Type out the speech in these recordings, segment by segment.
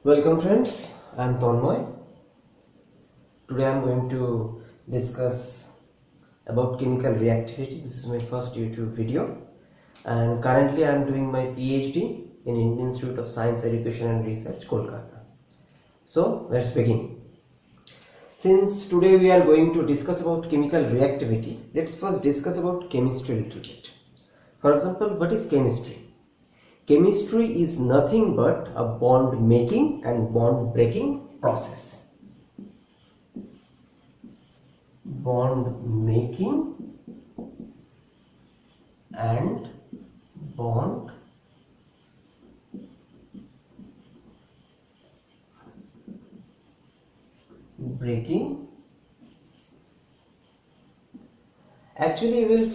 Welcome friends, I am Tanmoy. Today I am going to discuss about chemical reactivity. This is my first YouTube video and currently I am doing my PhD in Indian Institute of Science, Education and Research, Kolkata. So let's begin. Since today we are going to discuss about chemical reactivity, let's first discuss about chemistry a little bit. For example, what is chemistry? Chemistry is nothing but a bond making and bond breaking process. Bond making and bond breaking. Actually, we will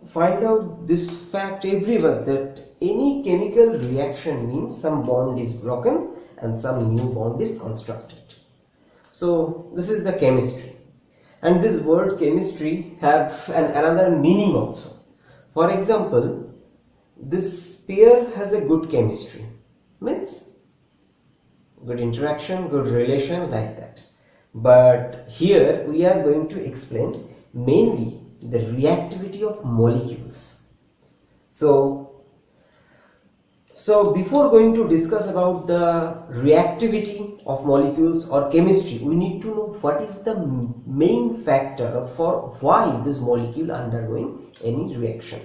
find out this fact everywhere that any chemical reaction means some bond is broken and some new bond is constructed. So this is the chemistry, and this word chemistry have another meaning also. For example, this pair has a good chemistry, means good interaction, good relation, like that. But here we are going to explain mainly the reactivity of molecules. So before going to discuss about the reactivity of molecules or chemistry, we need to know what is the main factor for why this molecule undergoing any reaction.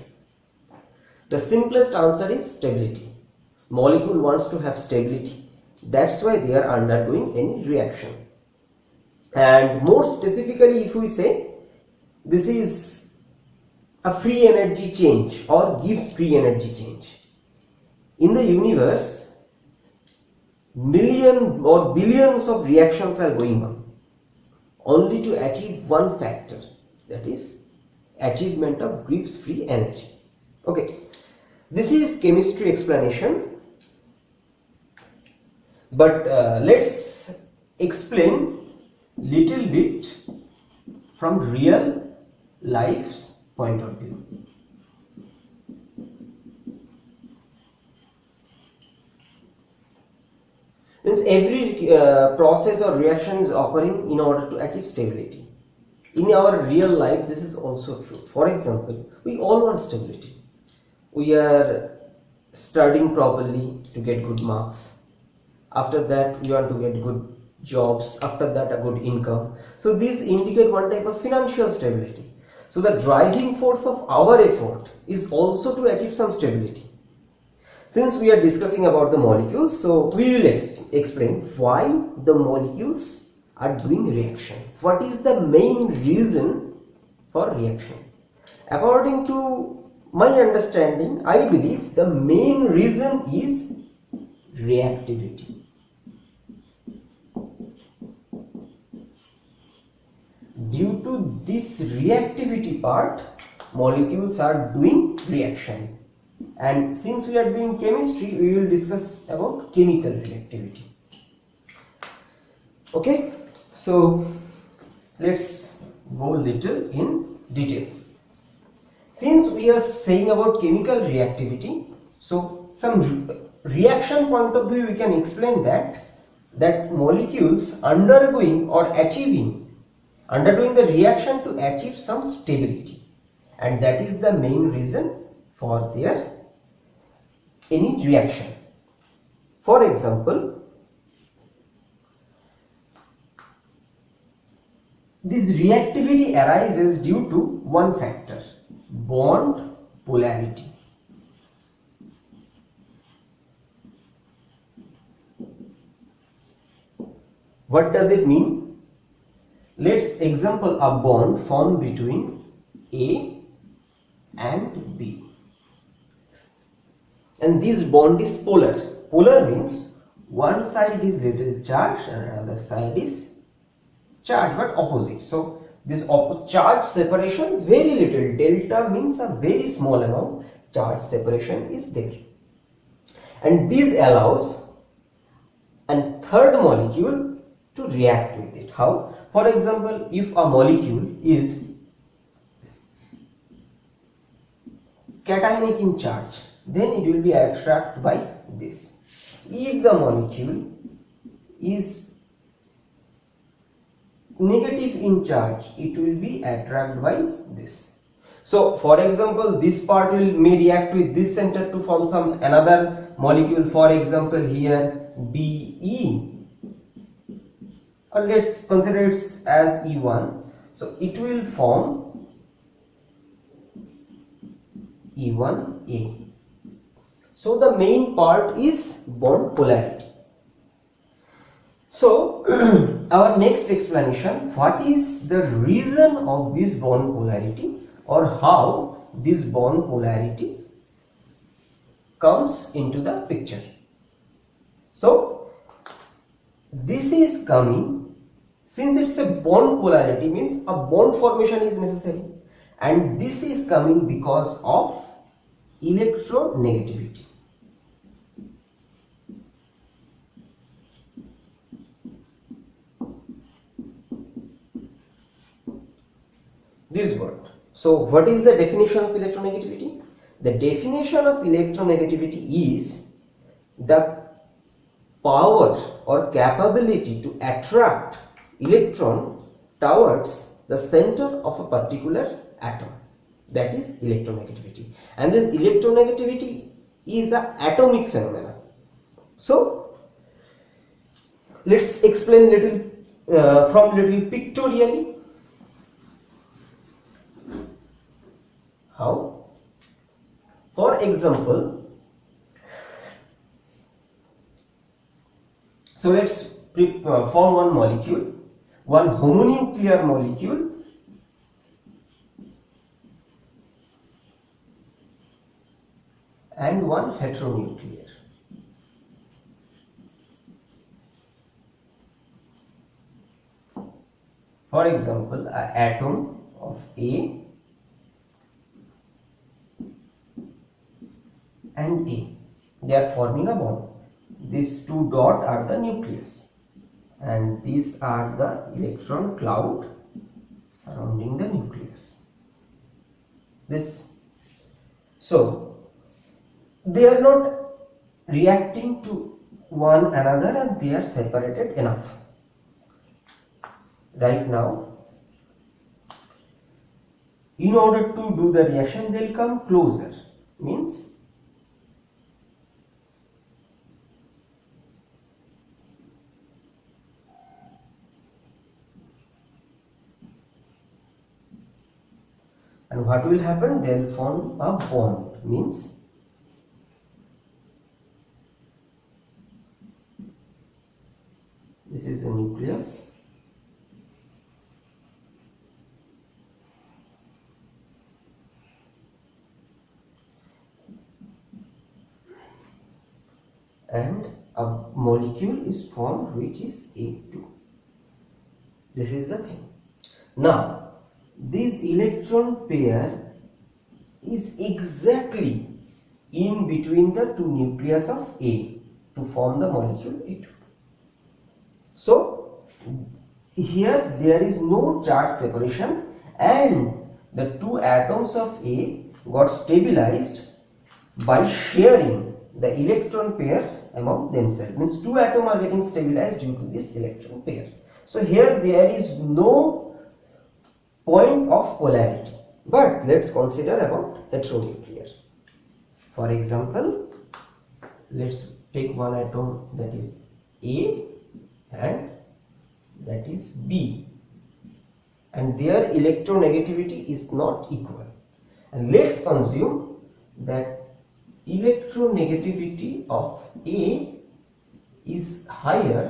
The simplest answer is stability. Molecule wants to have stability. That's why they are undergoing any reaction. And more specifically, if we say this is a free energy change or gives free energy change. In the universe, millions or billions of reactions are going on only to achieve one factor, that is achievement of Gibbs free energy. Okay, this is chemistry explanation, but let's explain little bit from real life's point of view. Means every process or reaction is occurring in order to achieve stability. In our real life, this is also true. For example, we all want stability. We are studying properly to get good marks. After that, we want to get good jobs. After that, a good income. So these indicate one type of financial stability. So the driving force of our effort is also to achieve some stability. Since we are discussing about the molecules, so we will explain why the molecules are doing reaction. What is the main reason for reaction? According to my understanding, I believe the main reason is reactivity. Due to this reactivity part, molecules are doing reaction. And since we are doing chemistry, we will discuss about chemical reactivity. Okay, so let's go little in details. Since we are saying about chemical reactivity, so some reaction point of view we can explain that molecules undergoing the reaction to achieve some stability, and that is the main reason for their any reaction. For example, this reactivity arises due to one factor, bond polarity. What does it mean? Let's example a bond formed between A and B. And this bond is polar. Polar means one side is little charged and another side is charged but opposite. So this charge separation very little. Delta means a very small amount. Charge separation is there. And this allows a third molecule to react with it. How? For example, if a molecule is cationic in charge, then it will be attracted by this. If the molecule is negative in charge, it will be attracted by this. So for example, this part may react with this center to form some another molecule, for example here Be, or let's consider it as E1. So it will form E1A. So the main part is bond polarity. So our next explanation, what is the reason of this bond polarity, or how this bond polarity comes into the picture. So this is coming, since it's a bond polarity, means a bond formation is necessary, and this is coming because of electronegativity. This word. So what is the definition of electronegativity? The definition of electronegativity is the power or capability to attract electron towards the center of a particular atom. That is electronegativity. And this electronegativity is an atomic phenomenon. So let's explain from little pictorially. How? For example, so let's form one molecule, one homonuclear molecule, and one heteronuclear. For example, an atom of A and A, they are forming a bond. These two dots are the nucleus, and these are the electron cloud surrounding the nucleus. So they are not reacting to one another, and they are separated enough. Right now, in order to do the reaction, they will come closer, means and what will happen? They will form a bond, means this is the nucleus, and a molecule is formed which is A2. This is the thing. Now this electron pair is exactly in between the two nucleus of A to form the molecule A2. So here there is no charge separation, and the two atoms of A got stabilized by sharing the electron pair among themselves. Means two atoms are getting stabilized due to this electron pair. So here there is no point of polarity. But let's consider about heteronuclear. For example, let's take one atom, that is A, and that is B, and their electronegativity is not equal. And let's assume that electronegativity of A is higher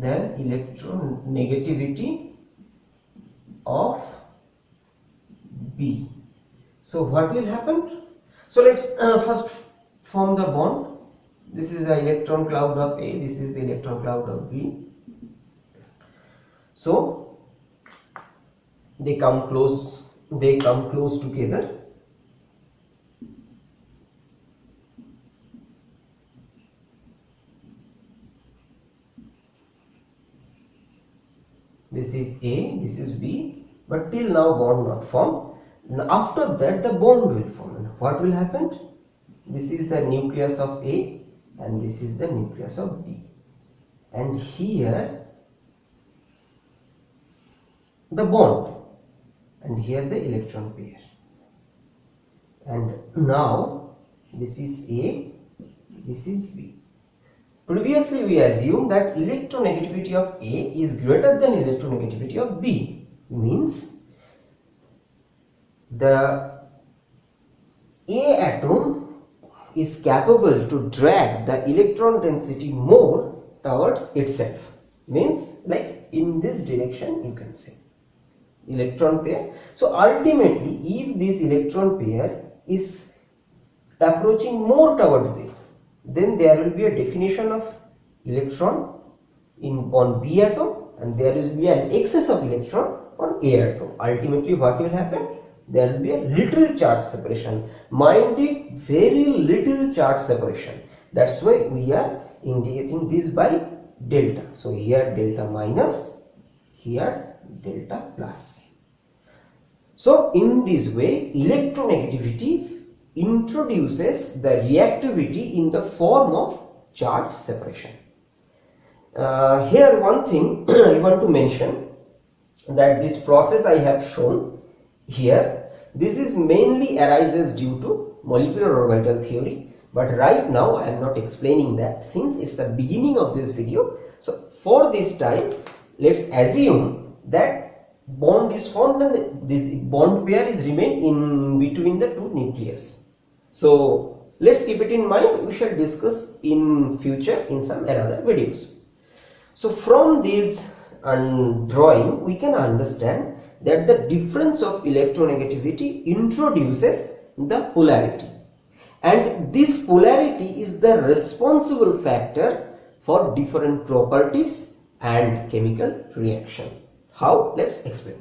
than electronegativity of B. So what will happen? So let's first form the bond. This is the electron cloud of A, this is the electron cloud of B. So they come close together. This is A, this is B, but till now bond not formed. Now after that the bond will form. What will happen? This is the nucleus of A and this is the nucleus of B. and here the bond, and here the electron pair. And now this is A, this is B. Previously we assumed that electronegativity of A is greater than electronegativity of B. Means the A atom is capable to drag the electron density more towards itself. Means like in this direction you can say electron pair. So ultimately if this electron pair is approaching more towards A, then there will be a definition of electron on B atom, and there will be an excess of electron on A atom. Ultimately what will happen? There will be a little charge separation. Mind it, very little charge separation. That's why we are indicating this by delta. So here delta minus, here delta plus. So in this way electronegativity introduces the reactivity in the form of charge separation. Here one thing I want to mention, that this process I have shown here, this is mainly arises due to molecular orbital theory, but right now I am not explaining that since it's the beginning of this video. So for this time let's assume that bond is formed and this bond pair is remain in between the two nucleus. So let's keep it in mind. We shall discuss in future in some another videos. So from this drawing we can understand that the difference of electronegativity introduces the polarity, and this polarity is the responsible factor for different properties and chemical reaction. How? Let's explain.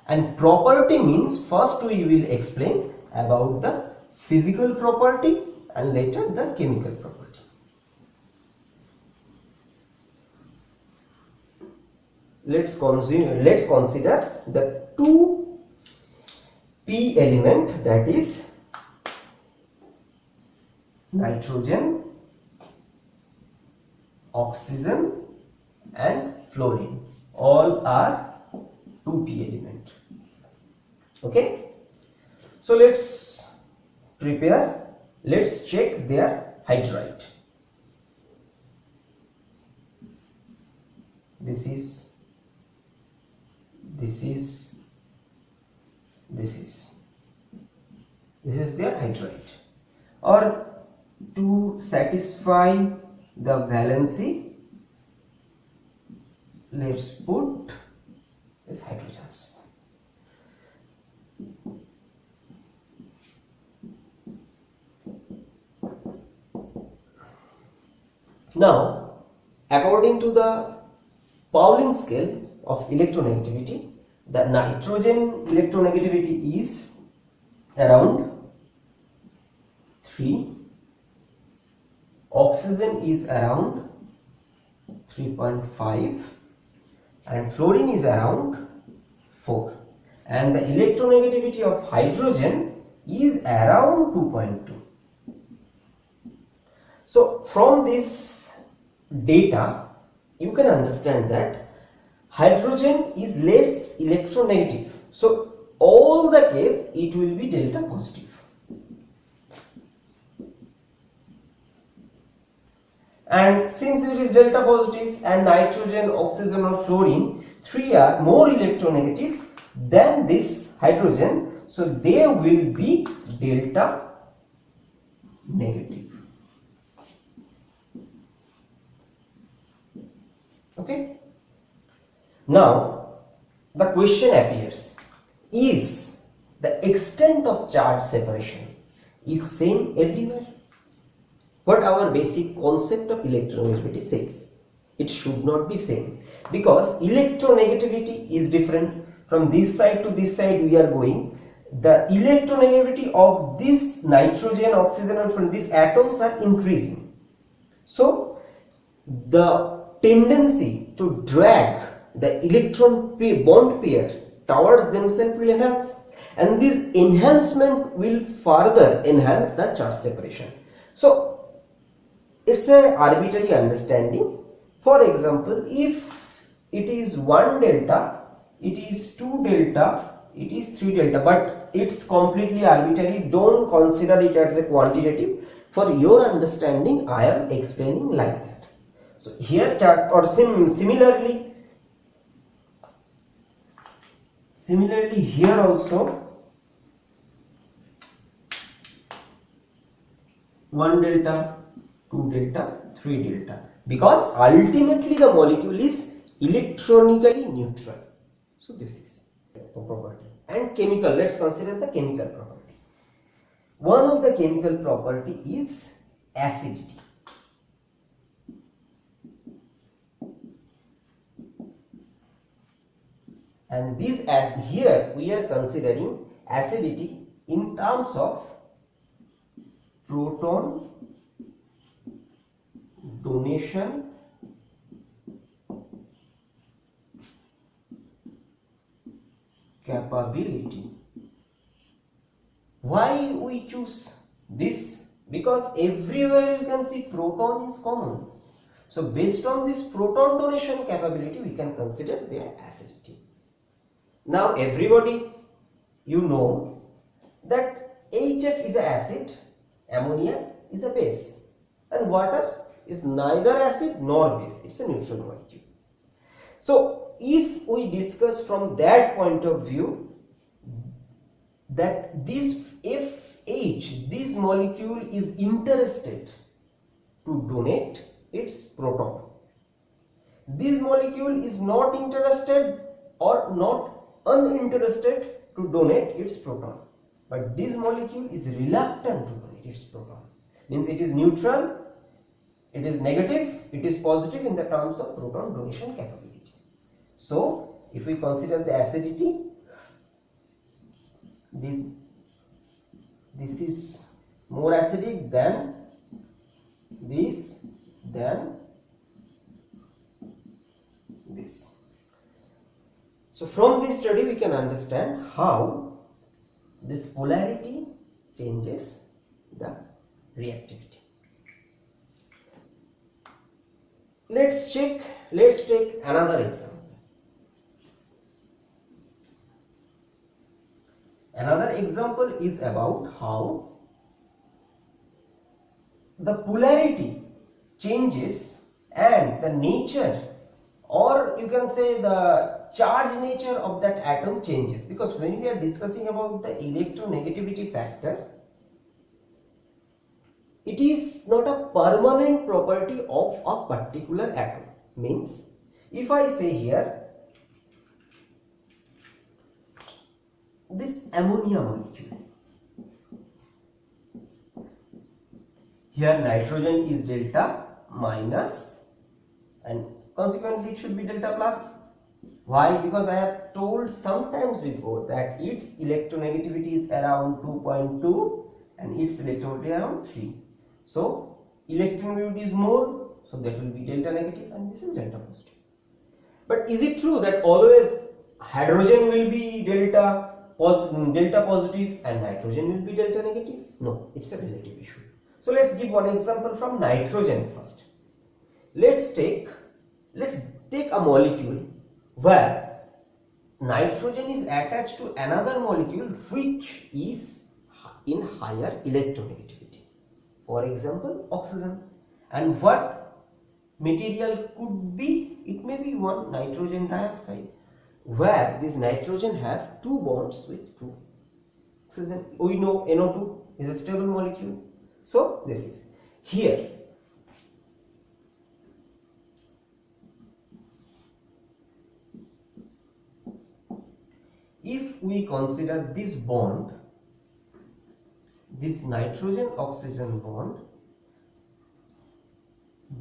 And property means first we will explain about the physical property and later the chemical property. Let's consider the two P element, that is nitrogen, oxygen and fluorine. All are 2P element. Okay, so let's check their hydride. This is their hydride. Or to satisfy the valency, let's put this hydrogens. Now, according to the Pauling scale of electronegativity, the nitrogen electronegativity is around 3, oxygen is around 3.5 and fluorine is around 4, and the electronegativity of hydrogen is around 2.2. So from this data you can understand that hydrogen is less electronegative, so all the case it will be delta positive. And since it is delta positive and nitrogen, oxygen or fluorine, 3 are more electronegative than this hydrogen, so they will be delta negative. Okay. Now the question appears, is the extent of charge separation is same everywhere? What our basic concept of electronegativity says, it should not be same, because electronegativity is different. From this side to this side we are going, the electronegativity of this nitrogen, oxygen and from these atoms are increasing, so the tendency to drag the electron bond pair towards themselves will enhance, and this enhancement will further enhance the charge separation. So it's a arbitrary understanding. For example, if it is 1 delta, it is 2 delta, it is 3 delta, but it's completely arbitrary. Don't consider it as a quantitative. For your understanding, I am explaining like that. So here chart, or similarly here also 1 delta, 2 delta, 3 delta, because ultimately the molecule is electronically neutral. So this is the property. And chemical, let's consider the chemical property. One of the chemical property is acidity. And this, here we are considering acidity in terms of proton donation capability. Why we choose this? Because everywhere you can see proton is common. So based on this proton donation capability, we can consider their acidity. Now everybody, you know that HF is an acid, ammonia is a base, and water is neither acid nor base. It's a neutral molecule. So if we discuss from that point of view, that this FH, this molecule is interested to donate its proton. This molecule is not interested or not uninterested to donate its proton, but this molecule is reluctant to donate its proton. Means it is neutral, it is negative, it is positive in the terms of proton donation capability. So if we consider the acidity, this is more acidic than this, than this. So from this study we can understand how this polarity changes the reactivity. Let's take another example. Another example is about how the polarity changes and the nature, or you can say the charge nature of that atom changes, because when we are discussing about the electronegativity factor, it is not a permanent property of a particular atom. Means if I say here this ammonia molecule, here nitrogen is delta minus and consequently it should be delta plus. Why? Because I have told sometimes before that its electronegativity is around 2.2 and its electronegativity around 3. So electronegativity is more, so that will be delta negative and this is delta positive. But is it true that always hydrogen will be delta positive and nitrogen will be delta negative? No, it's a relative issue. So let's give one example from nitrogen first. Let's take a molecule where nitrogen is attached to another molecule which is in higher electronegativity. For example, oxygen. And what material could be? It may be one nitrogen dioxide, where this nitrogen have two bonds with two oxygen. We know NO2 is a stable molecule. So this is here. If we consider this bond, this nitrogen oxygen bond,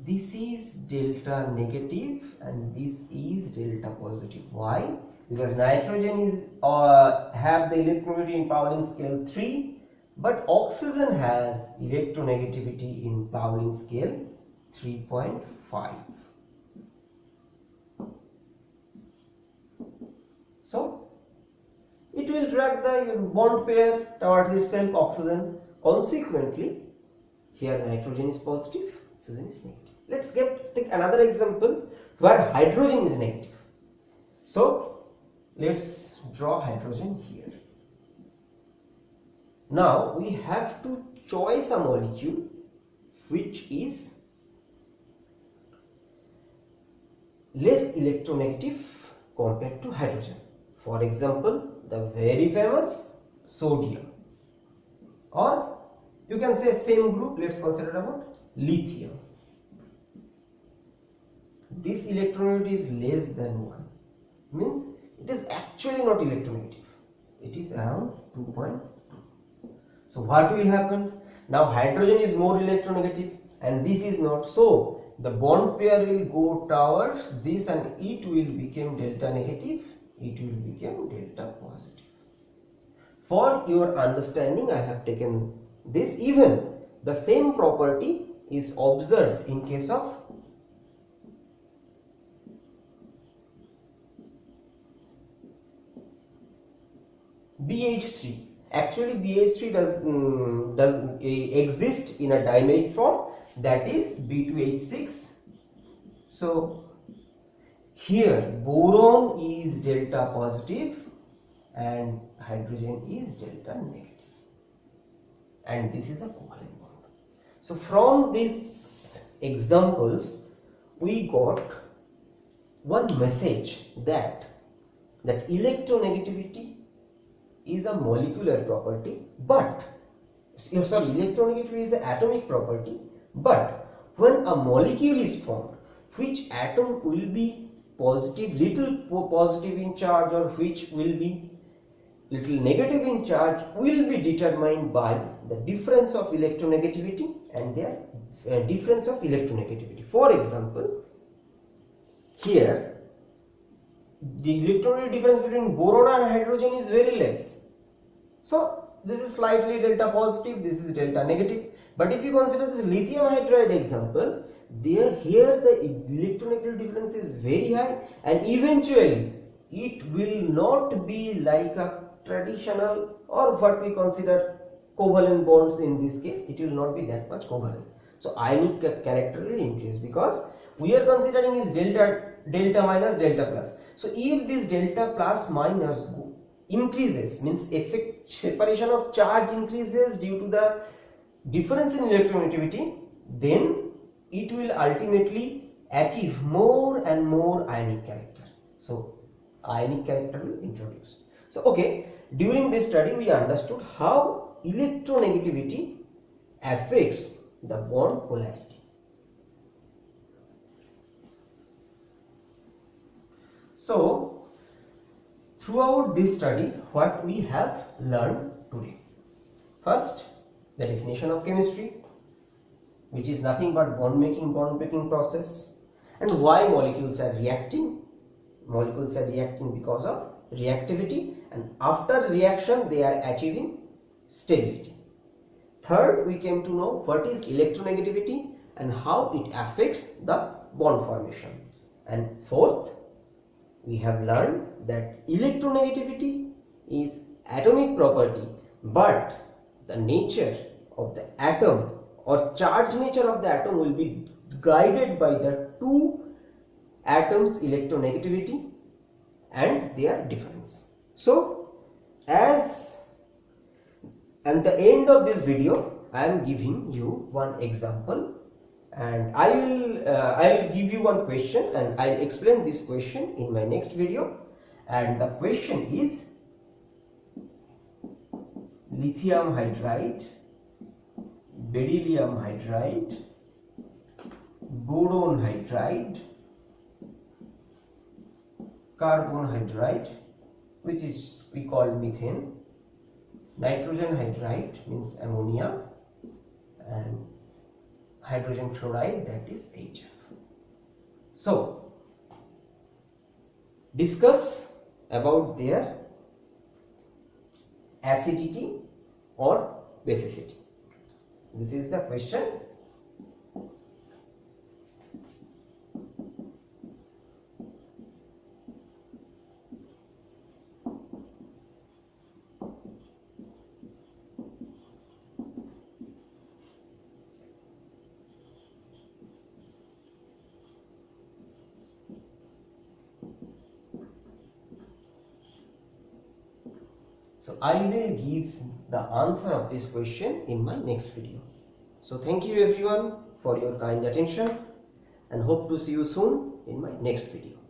this is delta negative and this is delta positive. Why? Because nitrogen is have the electronegativity in Pauling scale 3, but oxygen has electronegativity in Pauling scale 3.5. So it will drag the bond pair towards itself, oxygen. Consequently, here nitrogen is positive, oxygen is negative. Let's take another example where hydrogen is negative. So let's draw hydrogen here. Now we have to choose a molecule which is less electronegative compared to hydrogen. For example, the very famous sodium, or you can say same group. Let's consider about lithium. This electronegativity is less than 1, means it is actually not electronegative. It is around 2.2. So what will happen? Now hydrogen is more electronegative and this is not, so the bond pair will go towards this and it will become delta negative, it will become delta positive. For your understanding, I have taken this. Even the same property is observed in case of BH3. Actually BH3 does exist in a dimeric form, that is B2H6. So here boron is delta positive and hydrogen is delta negative, and this is a covalent bond. So from these examples we got one message that electronegativity is a molecular property, but electronegativity is an atomic property, but when a molecule is formed, which atom will be positive, little positive in charge, or which will be little negative in charge, will be determined by the difference of electronegativity and their difference of electronegativity. For example, here the electronegativity difference between boron and hydrogen is very less. So this is slightly delta positive, this is delta negative. But if you consider this lithium hydride example, here the electronegativity difference is very high, and eventually it will not be like a traditional or what we consider covalent bonds. In this case it will not be that much covalent. So ionic character will increase, because we are considering is delta minus delta plus. So if this delta plus minus increases, means effect separation of charge increases due to the difference in electronegativity, then it will ultimately achieve more and more ionic character. So ionic character will introduce. So okay, during this study we understood how electronegativity affects the bond polarity. So throughout this study, what we have learned today: first, the definition of chemistry, which is nothing but bond breaking process, and why molecules are reacting. Molecules are reacting because of reactivity, and after reaction they are achieving stability. Third, we came to know what is electronegativity and how it affects the bond formation. And fourth, we have learned that electronegativity is atomic property, but the nature of the atom or charge nature of the atom will be guided by the two atoms' electronegativity and their difference. So as at the end of this video, I am giving you one example, and I will give you one question and I will explain this question in my next video. And the question is: lithium hydride, beryllium hydride, boron hydride, carbon hydride, which is we call methane, nitrogen hydride means ammonia, and hydrogen fluoride, that is HF. So discuss about their acidity or basicity. This is the question. So I will give the answer of this question in my next video. So thank you everyone for your kind attention and hope to see you soon in my next video.